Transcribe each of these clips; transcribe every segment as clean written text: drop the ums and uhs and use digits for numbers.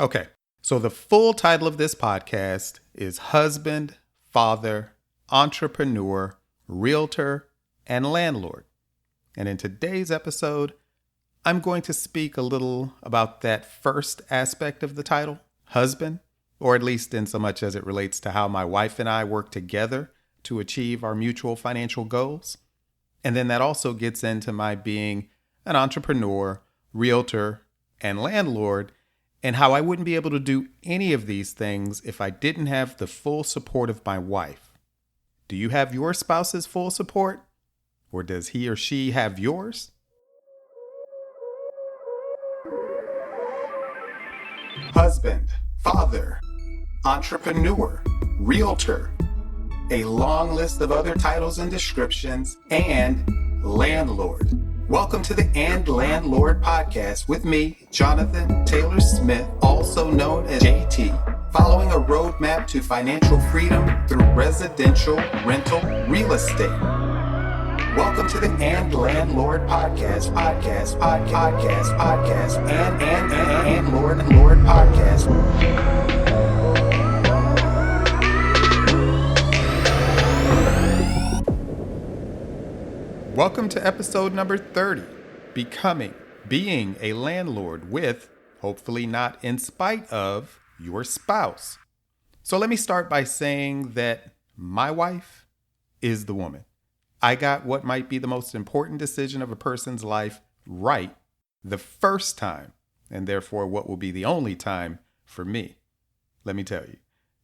Okay, so the full title of this podcast is Husband, Father, Entrepreneur, Realtor, and Landlord. And in today's episode, I'm going to speak a little about that first aspect of the title, husband, or at least in so much as it relates to how my wife and I work together to achieve our mutual financial goals. And then that also gets into my being an entrepreneur, realtor, and landlord, and how I wouldn't be able to do any of these things if I didn't have the full support of my wife. Do you have your spouse's full support? Or does he or she have yours? Husband, father, entrepreneur, realtor, a long list of other titles and descriptions, and landlord. Welcome to the And Landlord podcast with me, Jonathan Taylor Smith, also known as JT, following a roadmap to financial freedom through residential rental real estate. Welcome to the And Landlord podcast, and Lord podcast. Welcome to episode number 30, being a landlord with, hopefully not in spite of, your spouse. So let me start by saying that my wife is the woman. I got what might be the most important decision of a person's life right the first time, and therefore what will be the only time for me. Let me tell you,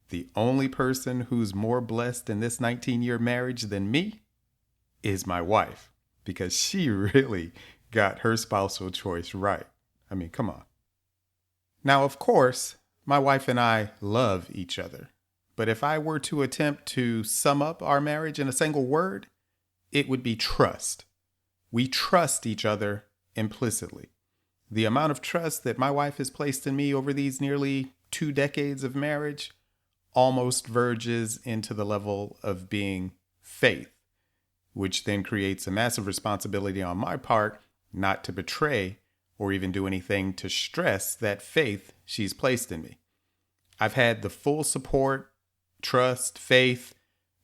the only person who's more blessed in this 19-year marriage than me is my wife, because she really got her spousal choice right. I mean, come on. Now, of course, my wife and I love each other. But if I were to attempt to sum up our marriage in a single word, it would be trust. We trust each other implicitly. The amount of trust that my wife has placed in me over these nearly 2 decades of marriage almost verges into the level of being faith, which then creates a massive responsibility on my part not to betray or even do anything to stress that faith she's placed in me. I've had the full support, trust, faith,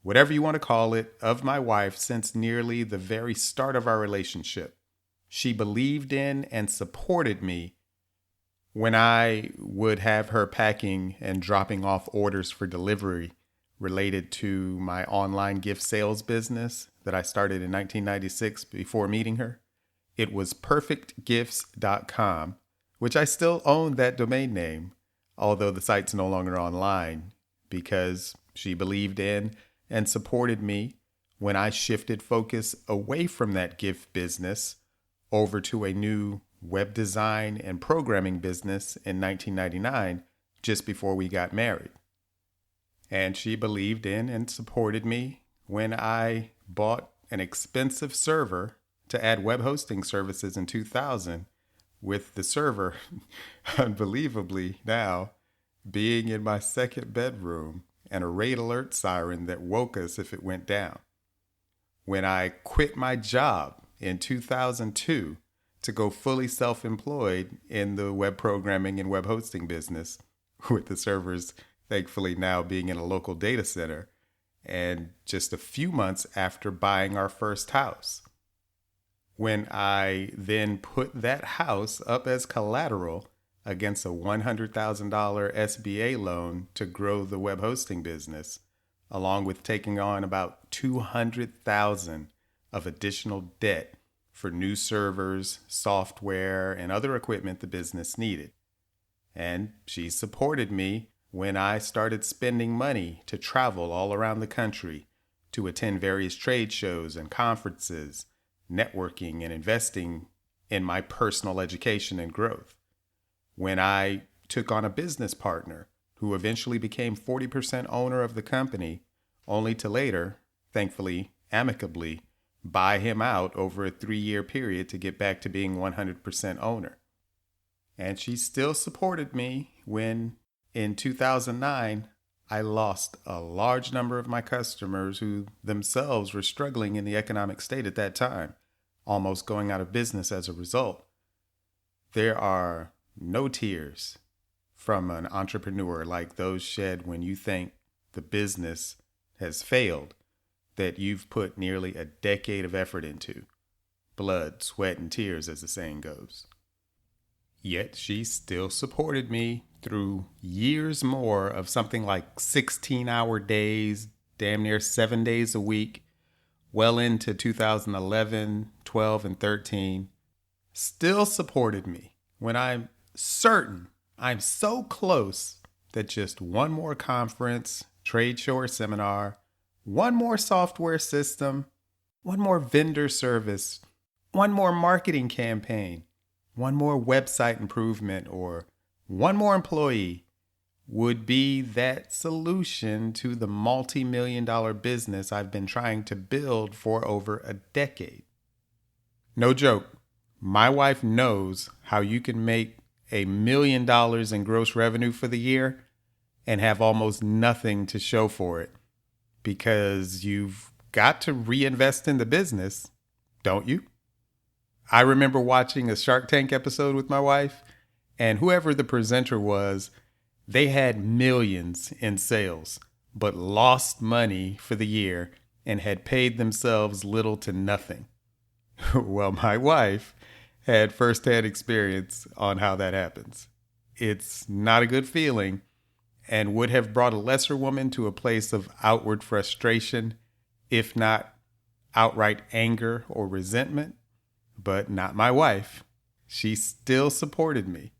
whatever you want to call it, of my wife since nearly the very start of our relationship. She believed in and supported me when I would have her packing and dropping off orders for delivery related to my online gift sales business that I started in 1996 before meeting her. It was perfectgifts.com, which I still own that domain name, although the site's no longer online, because she believed in and supported me when I shifted focus away from that gift business over to a new web design and programming business in 1999, just before we got married. And she believed in and supported me when I bought an expensive server to add web hosting services in 2000, with the server, unbelievably now, being in my second bedroom and a rate alert siren that woke us if it went down. When I quit my job in 2002 to go fully self-employed in the web programming and web hosting business, with the servers thankfully now being in a local data center, and just a few months after buying our first house. When I then put that house up as collateral against a $100,000 SBA loan to grow the web hosting business, along with taking on about $200,000 of additional debt for new servers, software, and other equipment the business needed. And she supported me when I started spending money to travel all around the country to attend various trade shows and conferences, networking and investing in my personal education and growth. When I took on a business partner who eventually became 40% owner of the company, only to later, thankfully, amicably, buy him out over a 3-year period to get back to being 100% owner. And she still supported me when, in 2009, I lost a large number of my customers who themselves were struggling in the economic state at that time, almost going out of business as a result. There are no tears from an entrepreneur, like those shed when you think the business has failed, that you've put nearly a decade of effort into. Blood, sweat, and tears, as the saying goes. Yet she still supported me through years more of something like 16-hour days, damn near 7 days a week, well into 2011, 12, and 13. Still supported me when I'm certain I'm so close that just one more conference, trade show, or seminar, one more software system, one more vendor service, one more marketing campaign, one more website improvement, or one more employee would be that solution to the multi-million-dollar business I've been trying to build for over a decade. No joke, my wife knows how you can make $1 million in gross revenue for the year and have almost nothing to show for it, because you've got to reinvest in the business, don't you? I remember watching a Shark Tank episode with my wife, and whoever the presenter was, they had millions in sales, but lost money for the year and had paid themselves little to nothing. Well, my wife had firsthand experience on how that happens. It's not a good feeling and would have brought a lesser woman to a place of outward frustration, if not outright anger or resentment. But not my wife. She still supported me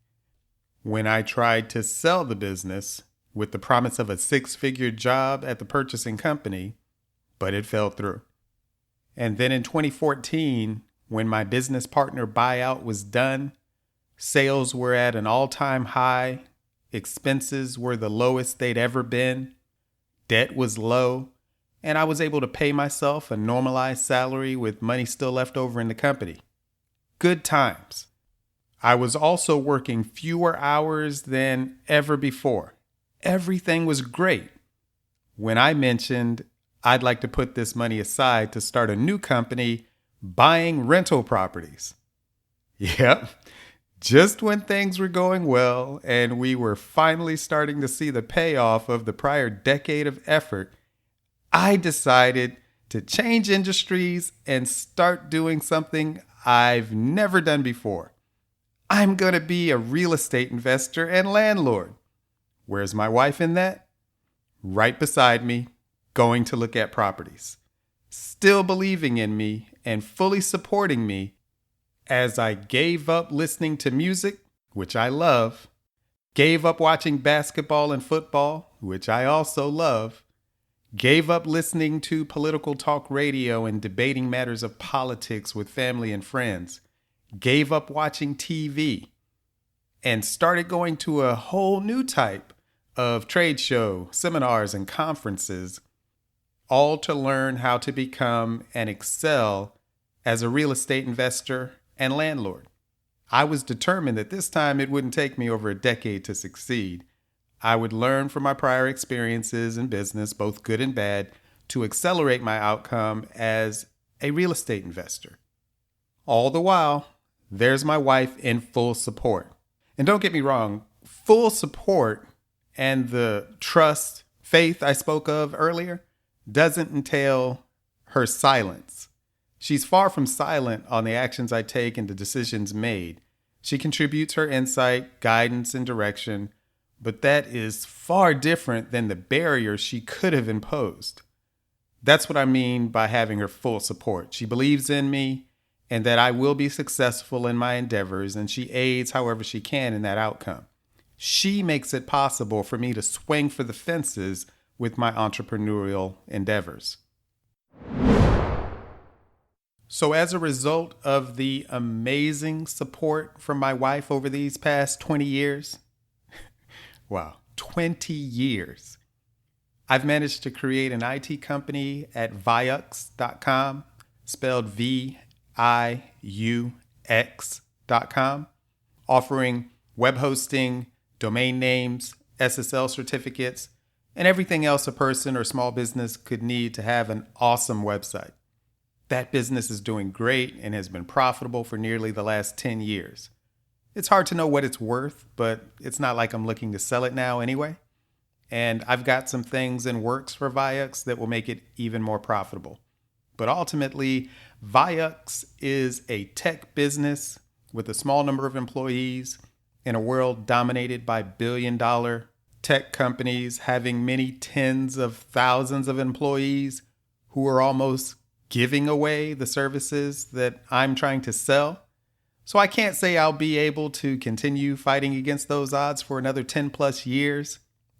when I tried to sell the business with the promise of a 6-figure job at the purchasing company, but it fell through. And then in 2014, when my business partner buyout was done, sales were at an all-time high, expenses were the lowest they'd ever been, debt was low, and I was able to pay myself a normalized salary with money still left over in the company. Good times. I was also working fewer hours than ever before. Everything was great. When I mentioned I'd like to put this money aside to start a new company buying rental properties. Yep, just when things were going well and we were finally starting to see the payoff of the prior decade of effort, I decided to change industries and start doing something I've never done before. I'm going to be a real estate investor and landlord. Where's my wife in that? Right beside me, going to look at properties. Still believing in me and fully supporting me as I gave up listening to music, which I love, gave up watching basketball and football, which I also love, gave up listening to political talk radio and debating matters of politics with family and friends, gave up watching TV, and started going to a whole new type of trade show, seminars, and conferences, all to learn how to become and excel as a real estate investor and landlord. I was determined that this time it wouldn't take me over a decade to succeed. I would learn from my prior experiences in business, both good and bad, to accelerate my outcome as a real estate investor. All the while, there's my wife in full support. And don't get me wrong, full support and the trust, faith I spoke of earlier doesn't entail her silence. She's far from silent on the actions I take and the decisions made. She contributes her insight, guidance, and direction, but that is far different than the barriers she could have imposed. That's what I mean by having her full support. She believes in me and that I will be successful in my endeavors, and she aids however she can in that outcome. She makes it possible for me to swing for the fences with my entrepreneurial endeavors. So as a result of the amazing support from my wife over these past 20 years, wow, 20 years, I've managed to create an IT company at Viux.com, spelled VIUX.com, offering web hosting, domain names, SSL certificates, and everything else a person or small business could need to have an awesome website. That business is doing great and has been profitable for nearly the last 10 years. It's hard to know what it's worth, but it's not like I'm looking to sell it now anyway. And I've got some things in works for Viux that will make it even more profitable. But ultimately, Viux is a tech business with a small number of employees in a world dominated by billion-dollar tech companies having many tens of thousands of employees who are almost giving away the services that I'm trying to sell. So I can't say I'll be able to continue fighting against those odds for another 10 plus years,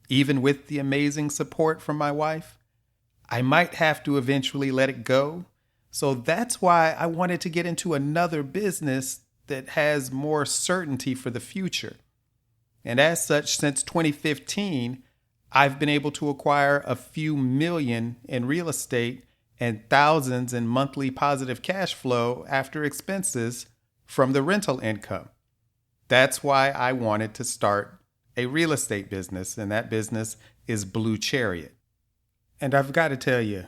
even with the amazing support from my wife. I might have to eventually let it go. So that's why I wanted to get into another business that has more certainty for the future. And as such, since 2015, I've been able to acquire a few million in real estate and thousands in monthly positive cash flow after expenses from the rental income. That's why I wanted to start a real estate business, and that business is Blue Chariot. And I've got to tell you,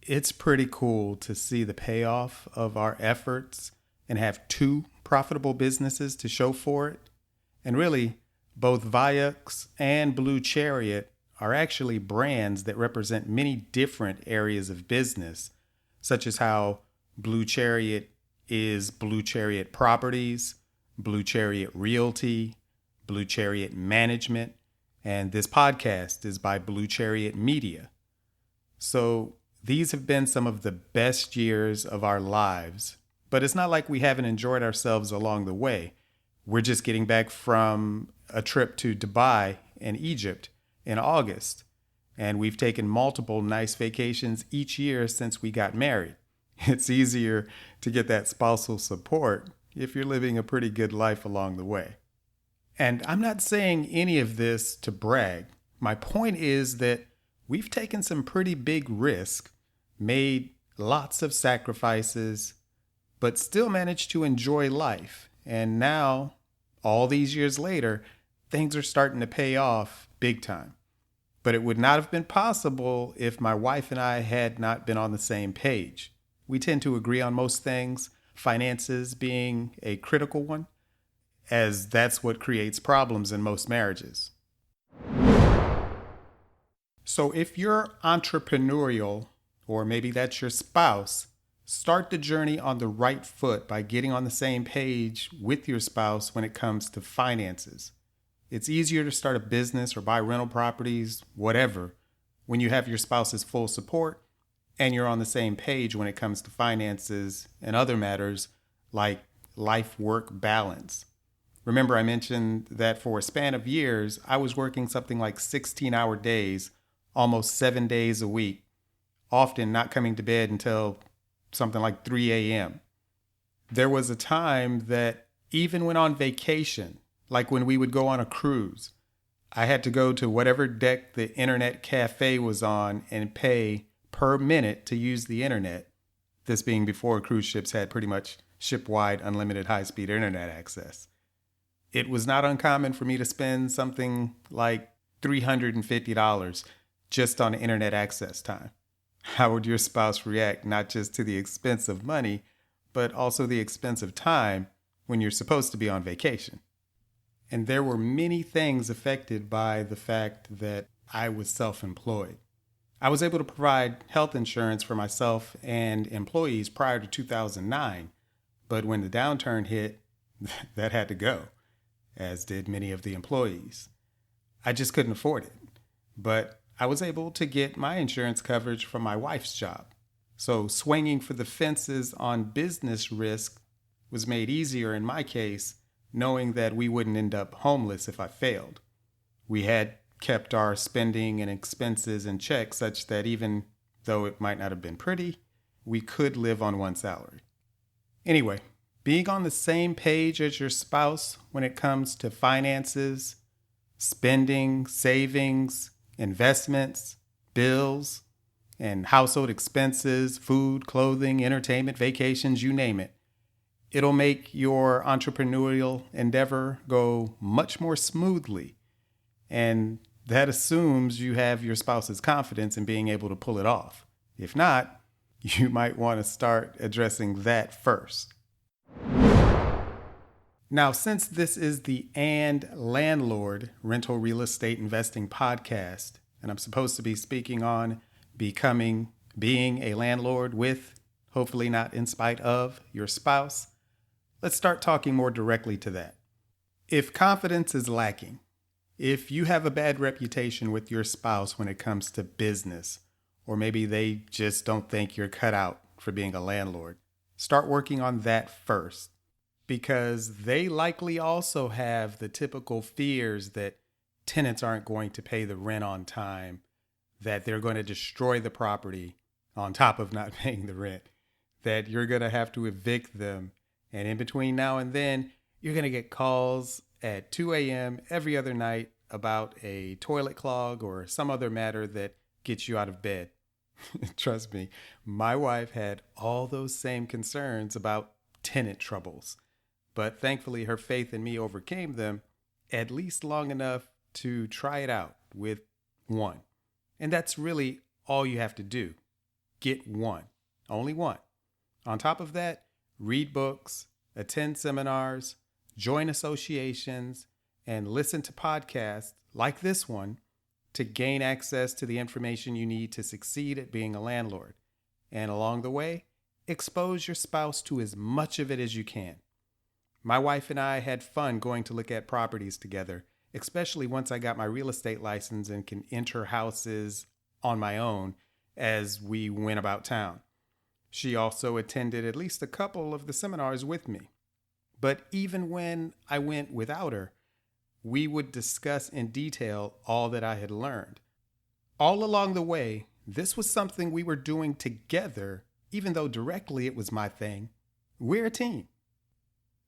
it's pretty cool to see the payoff of our efforts and have two profitable businesses to show for it. And really, both Viux and Blue Chariot are actually brands that represent many different areas of business, such as how Blue Chariot is Blue Chariot Properties, Blue Chariot Realty, Blue Chariot Management, and this podcast is by Blue Chariot Media. So these have been some of the best years of our lives, but it's not like we haven't enjoyed ourselves along the way. We're just getting back from a trip to Dubai and Egypt in August, and we've taken multiple nice vacations each year since we got married. It's easier to get that spousal support if you're living a pretty good life along the way. And I'm not saying any of this to brag. My point is that we've taken some pretty big risks, made lots of sacrifices, but still managed to enjoy life. And now, all these years later, things are starting to pay off big time. But it would not have been possible if my wife and I had not been on the same page. We tend to agree on most things, finances being a critical one, as that's what creates problems in most marriages. So if you're entrepreneurial, or maybe that's your spouse, start the journey on the right foot by getting on the same page with your spouse when it comes to finances. It's easier to start a business or buy rental properties, whatever, when you have your spouse's full support and you're on the same page when it comes to finances and other matters like life-work balance. Remember, I mentioned that for a span of years, I was working something like 16-hour days, almost 7 days a week, often not coming to bed until something like 3 a.m. There was a time that even when on vacation, like when we would go on a cruise, I had to go to whatever deck the internet cafe was on and pay per minute to use the internet. This being before cruise ships had pretty much ship-wide unlimited high-speed internet access. It was not uncommon for me to spend something like $350 just on internet access time. How would your spouse react not just to the expense of money, but also the expense of time when you're supposed to be on vacation? And there were many things affected by the fact that I was self-employed. I was able to provide health insurance for myself and employees prior to 2009, but when the downturn hit, that had to go, as did many of the employees. I just couldn't afford it, but I was able to get my insurance coverage from my wife's job. So swinging for the fences on business risk was made easier in my case, knowing that we wouldn't end up homeless if I failed. We had kept our spending and expenses in check such that even though it might not have been pretty, we could live on one salary. Anyway, being on the same page as your spouse when it comes to finances, spending, savings, investments, bills, and household expenses, food, clothing, entertainment, vacations, you name it. It'll make your entrepreneurial endeavor go much more smoothly. And that assumes you have your spouse's confidence in being able to pull it off. If not, you might want to start addressing that first. Now, since this is the Landlord rental real estate investing podcast, and I'm supposed to be speaking on being a landlord with, hopefully not in spite of, your spouse, let's start talking more directly to that. If confidence is lacking, if you have a bad reputation with your spouse when it comes to business, or maybe they just don't think you're cut out for being a landlord, start working on that first, because they likely also have the typical fears that tenants aren't going to pay the rent on time, that they're going to destroy the property on top of not paying the rent, that you're going to have to evict them. And in between now and then, you're going to get calls at 2 a.m. every other night about a toilet clog or some other matter that gets you out of bed. Trust me, my wife had all those same concerns about tenant troubles. But thankfully, her faith in me overcame them, at least long enough to try it out with one. And that's really all you have to do. Get one. Only one. On top of that, read books, attend seminars, join associations, and listen to podcasts like this one to gain access to the information you need to succeed at being a landlord. And along the way, expose your spouse to as much of it as you can. My wife and I had fun going to look at properties together, especially once I got my real estate license and can enter houses on my own as we went about town. She also attended at least a couple of the seminars with me. But even when I went without her, we would discuss in detail all that I had learned. All along the way, this was something we were doing together, even though directly it was my thing. We're a team.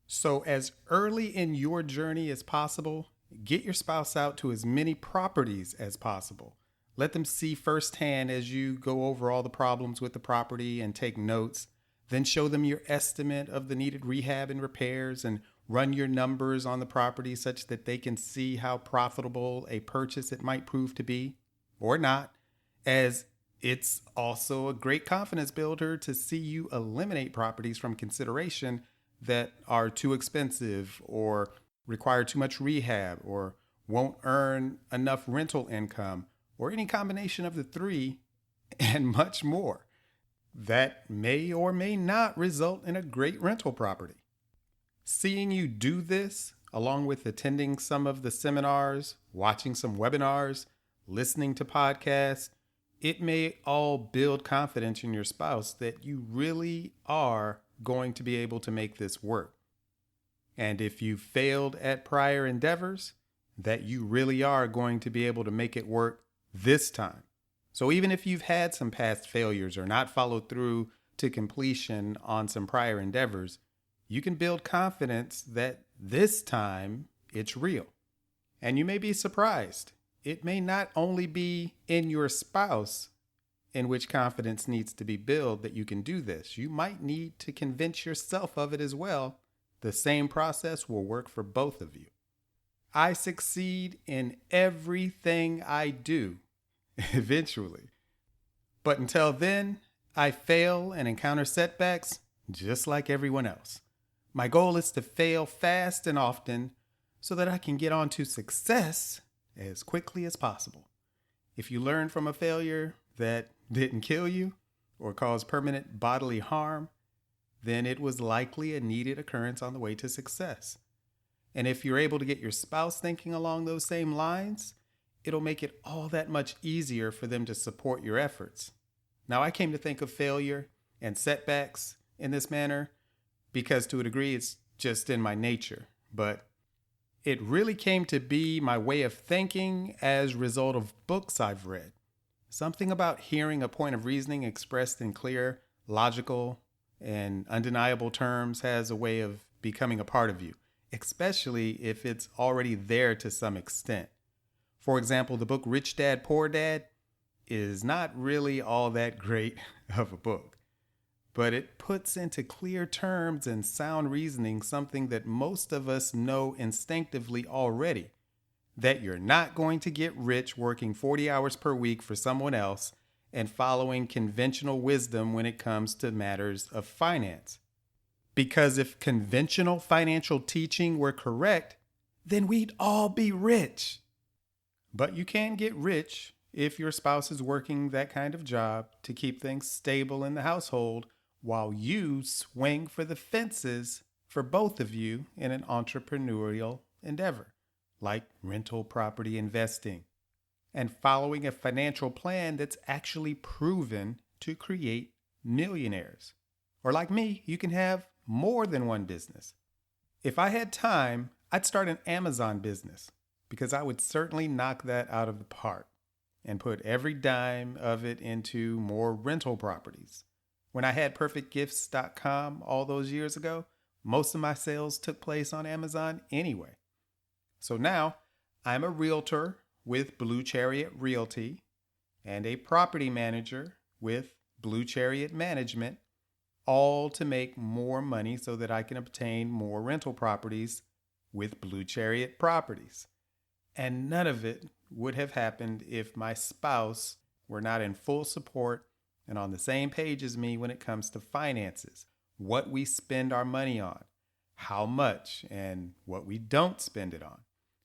So as early in your journey as possible, get your spouse out to as many properties as possible. Let them see firsthand as you go over all the problems with the property and take notes. Then show them your estimate of the needed rehab and repairs and run your numbers on the property such that they can see how profitable a purchase it might prove to be, or not, as it's also a great confidence builder to see you eliminate properties from consideration that are too expensive or require too much rehab or won't earn enough rental income or any combination of the three and much more. That may or may not result in a great rental property. Seeing you do this, along with attending some of the seminars, watching some webinars, listening to podcasts, it may all build confidence in your spouse that you really are going to be able to make this work. And if you failed at prior endeavors, that you really are going to be able to make it work this time. So even if you've had some past failures or not followed through to completion on some prior endeavors, you can build confidence that this time it's real. And you may be surprised. It may not only be in your spouse in which confidence needs to be built that you can do this. You might need to convince yourself of it as well. The same process will work for both of you. I succeed in everything I do, eventually. But until then, I fail and encounter setbacks just like everyone else. My goal is to fail fast and often so that I can get on to success as quickly as possible. If you learn from a failure that didn't kill you or cause permanent bodily harm, then it was likely a needed occurrence on the way to success. And if you're able to get your spouse thinking along those same lines, it'll make it all that much easier for them to support your efforts. Now, I came to think of failure and setbacks in this manner because to a degree it's just in my nature, but it really came to be my way of thinking as a result of books I've read. Something about hearing a point of reasoning expressed in clear, logical, and undeniable terms has a way of becoming a part of you, especially if it's already there to some extent. For example, the book Rich Dad, Poor Dad is not really all that great of a book, but it puts into clear terms and sound reasoning something that most of us know instinctively already, that you're not going to get rich working 40 hours per week for someone else and following conventional wisdom when it comes to matters of finance. Because if conventional financial teaching were correct, then we'd all be rich. But you can get rich if your spouse is working that kind of job to keep things stable in the household while you swing for the fences for both of you in an entrepreneurial endeavor, like rental property investing, and following a financial plan that's actually proven to create millionaires. Or like me, you can have more than one business. If I had time, I'd start an Amazon business because I would certainly knock that out of the park and put every dime of it into more rental properties. When I had perfectgifts.com all those years ago, most of my sales took place on Amazon anyway. So now I'm a realtor with Blue Chariot Realty and a property manager with Blue Chariot Management, all to make more money so that I can obtain more rental properties with Blue Chariot Properties. And none of it would have happened if my spouse were not in full support and on the same page as me when it comes to finances, what we spend our money on, how much, and what we don't spend it on,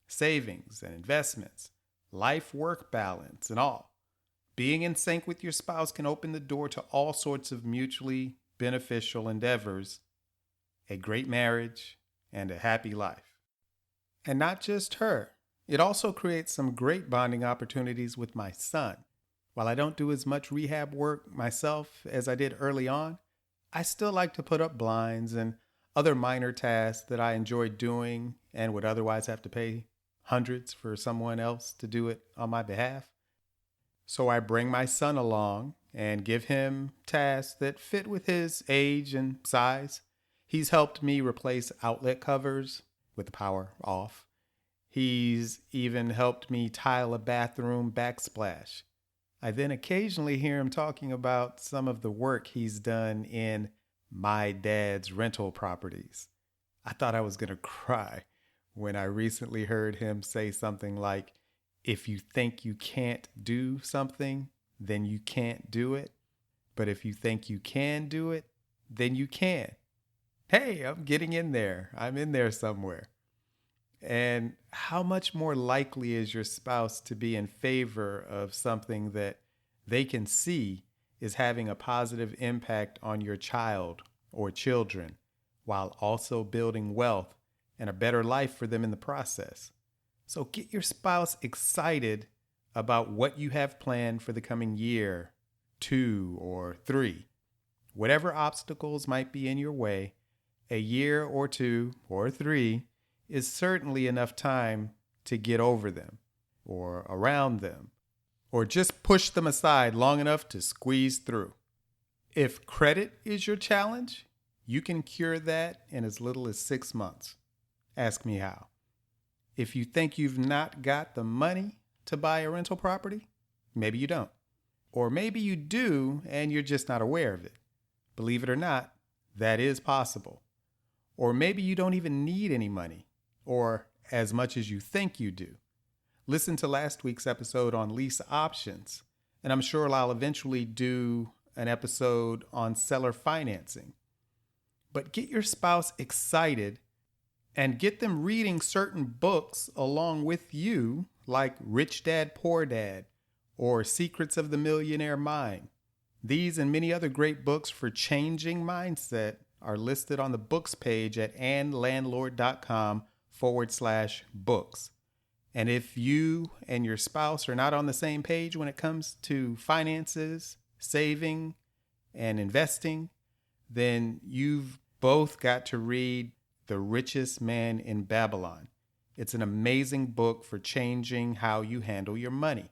savings and investments, life-work balance, and all. Being in sync with your spouse can open the door to all sorts of mutually beneficial endeavors, a great marriage, and a happy life. And not just her. It also creates some great bonding opportunities with my son. While I don't do as much rehab work myself as I did early on, I still like to put up blinds and other minor tasks that I enjoy doing and would otherwise have to pay hundreds for someone else to do it on my behalf. So I bring my son along and give him tasks that fit with his age and size. He's helped me replace outlet covers with the power off. He's even helped me tile a bathroom backsplash. I then occasionally hear him talking about some of the work he's done in my dad's rental properties. I thought I was going to cry when I recently heard him say something like, if you think you can't do something, then you can't do it. But if you think you can do it, then you can. Hey, I'm getting in there. I'm in there somewhere. And how much more likely is your spouse to be in favor of something that they can see is having a positive impact on your child or children, while also building wealth and a better life for them in the process? So get your spouse excited about what you have planned for the coming year, 2 or 3. Whatever obstacles might be in your way, a year or 2 or 3 is certainly enough time to get over them or around them, or just push them aside long enough to squeeze through. If credit is your challenge, you can cure that in as little as 6 months. Ask me how. If you think you've not got the money to buy a rental property, maybe you don't. Or maybe you do and you're just not aware of it. Believe it or not, that is possible. Or maybe you don't even need any money, or as much as you think you do. Listen to last week's episode on lease options, and I'm sure I'll eventually do an episode on seller financing. But get your spouse excited and get them reading certain books along with you, like Rich Dad, Poor Dad, or Secrets of the Millionaire Mind. These and many other great books for changing mindset are listed on the books page at landlord.com/books. And if you and your spouse are not on the same page when it comes to finances, saving, and investing, then you've both got to read The Richest Man in Babylon. It's an amazing book for changing how you handle your money.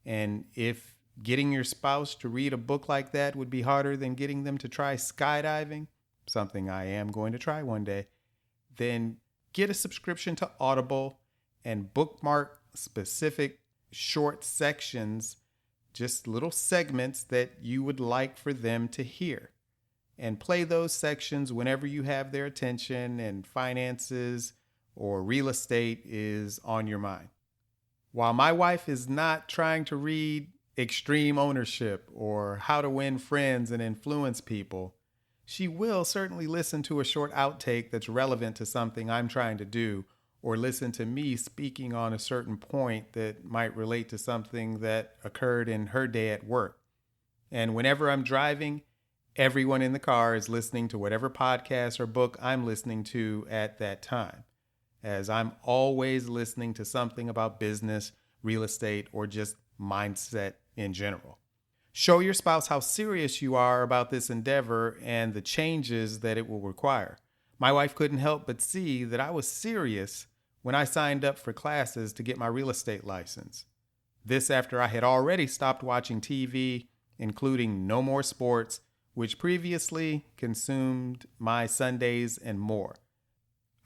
And if getting your spouse to read a book like that would be harder than getting them to try skydiving, something I am going to try one day, then get a subscription to Audible and bookmark specific short sections, just little segments that you would like for them to hear. And play those sections whenever you have their attention and finances or real estate is on your mind. While my wife is not trying to read Extreme Ownership or How to Win Friends and Influence People, she will certainly listen to a short outtake that's relevant to something I'm trying to do, or listen to me speaking on a certain point that might relate to something that occurred in her day at work. And whenever I'm driving, everyone in the car is listening to whatever podcast or book I'm listening to at that time, as I'm always listening to something about business, real estate, or just mindset in general. Show your spouse how serious you are about this endeavor and the changes that it will require. My wife couldn't help but see that I was serious when I signed up for classes to get my real estate license. This after I had already stopped watching TV, including no more sports, which previously consumed my Sundays and more.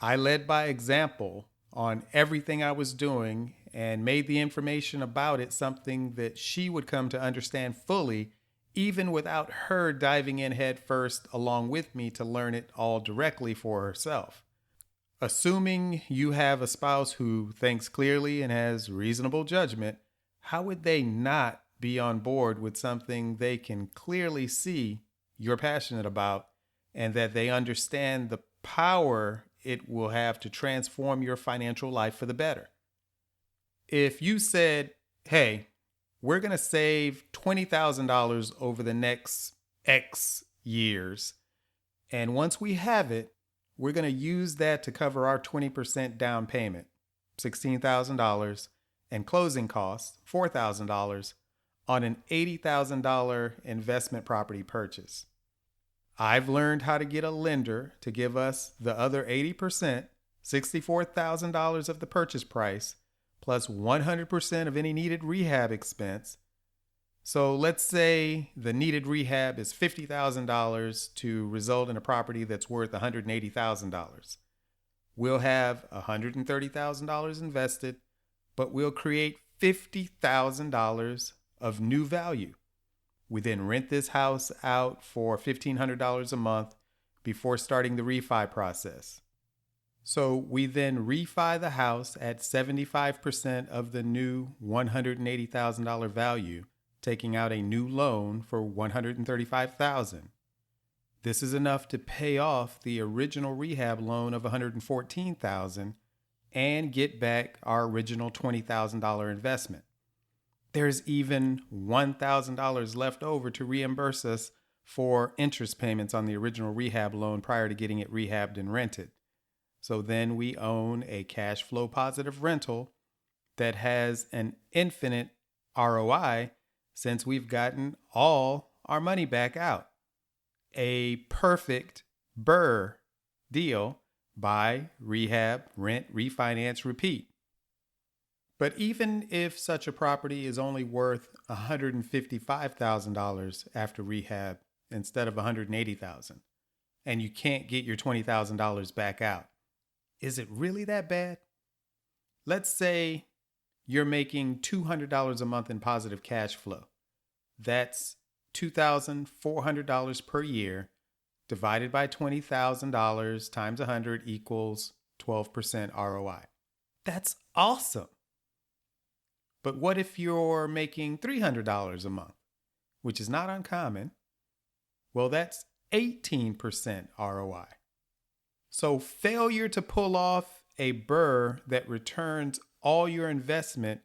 I led by example on everything I was doing and made the information about it something that she would come to understand fully, even without her diving in head first along with me to learn it all directly for herself. Assuming you have a spouse who thinks clearly and has reasonable judgment, how would they not be on board with something they can clearly see you're passionate about and that they understand the power it will have to transform your financial life for the better? If you said, hey, we're going to save $20,000 over the next X years, and once we have it, we're going to use that to cover our 20% down payment, $16,000, and closing costs, $4,000, on an $80,000 investment property purchase. I've learned how to get a lender to give us the other 80%, $64,000 of the purchase price, plus 100% of any needed rehab expense. So let's say the needed rehab is $50,000 to result in a property that's worth $180,000. We'll have $130,000 invested, but we'll create $50,000 of new value. We then rent this house out for $1,500 a month before starting the refi process. So we then refi the house at 75% of the new $180,000 value, taking out a new loan for $135,000. This is enough to pay off the original rehab loan of $114,000 and get back our original $20,000 investment. There's even $1,000 left over to reimburse us for interest payments on the original rehab loan prior to getting it rehabbed and rented. So then we own a cash flow positive rental that has an infinite ROI since we've gotten all our money back out. A perfect BRRRR deal: buy, rehab, rent, refinance, repeat. But even if such a property is only worth $155,000 after rehab instead of $180,000, and you can't get your $20,000 back out, is it really that bad? Let's say you're making $200 a month in positive cash flow. That's $2,400 per year divided by $20,000 times 100 equals 12% ROI. That's awesome. But what if you're making $300 a month, which is not uncommon? Well, that's 18% ROI. So failure to pull off a BRRRR that returns all your investment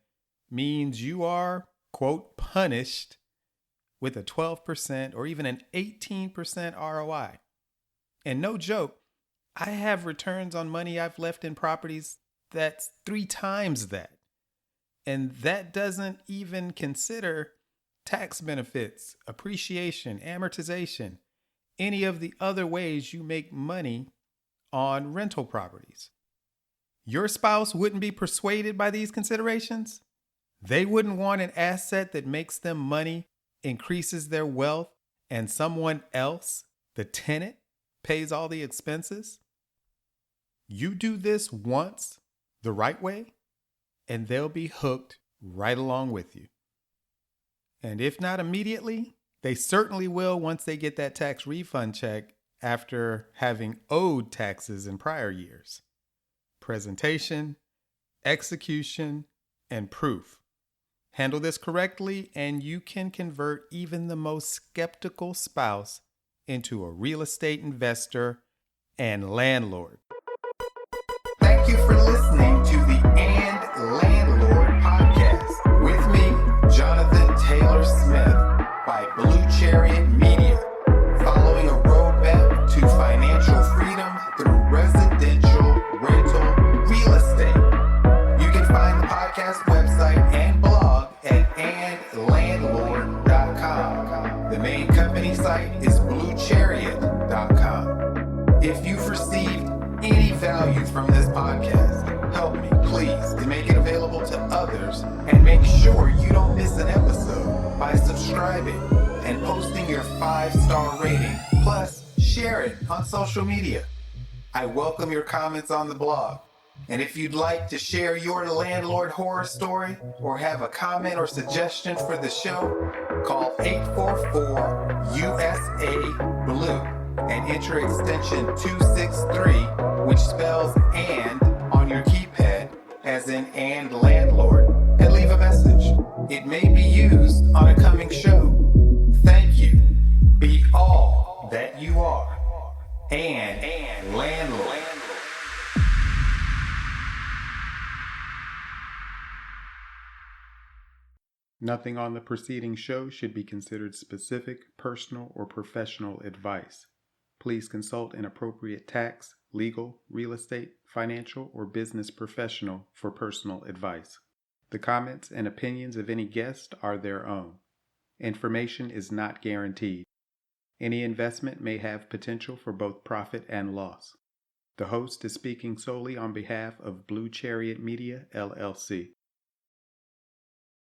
means you are, quote, punished with a 12% or even an 18% ROI. And no joke, I have returns on money I've left in properties that's 3 times that. And that doesn't even consider tax benefits, appreciation, amortization, any of the other ways you make money on rental properties. Your spouse wouldn't be persuaded by these considerations. They wouldn't want an asset that makes them money, increases their wealth, and someone else, the tenant, pays all the expenses. You do this once the right way, and they'll be hooked right along with you. And if not immediately, they certainly will once they get that tax refund check after having owed taxes in prior years. Presentation, execution, and proof. Handle this correctly, and you can convert even the most skeptical spouse into a real estate investor and landlord. Thank you for listening to the And Landlord podcast with me, Jonathan Taylor Smith, by Blue Chariot Media, following a roadmap to financial freedom through residential rental real estate. You can find the podcast website and blog at andlandlord.com. The main company site is bluechariot.com. If you've received any value from this podcast, help me, please, to make it available to others, and make sure you don't miss an episode by subscribing and posting your 5-star rating, plus share it on social media. I welcome your comments on the blog. And if you'd like to share your landlord horror story or have a comment or suggestion for the show, call 844-USA-BLUE and enter extension 263, which spells "and" on your keypad, as in "and landlord," and leave a message. It may be used on a coming show. Thank you. Be all that you are. And landlord. Nothing on the preceding show should be considered specific, personal, or professional advice. Please consult an appropriate tax, legal, real estate, financial, or business professional for personal advice. The comments and opinions of any guest are their own. Information is not guaranteed. Any investment may have potential for both profit and loss. The host is speaking solely on behalf of Blue Chariot Media, LLC.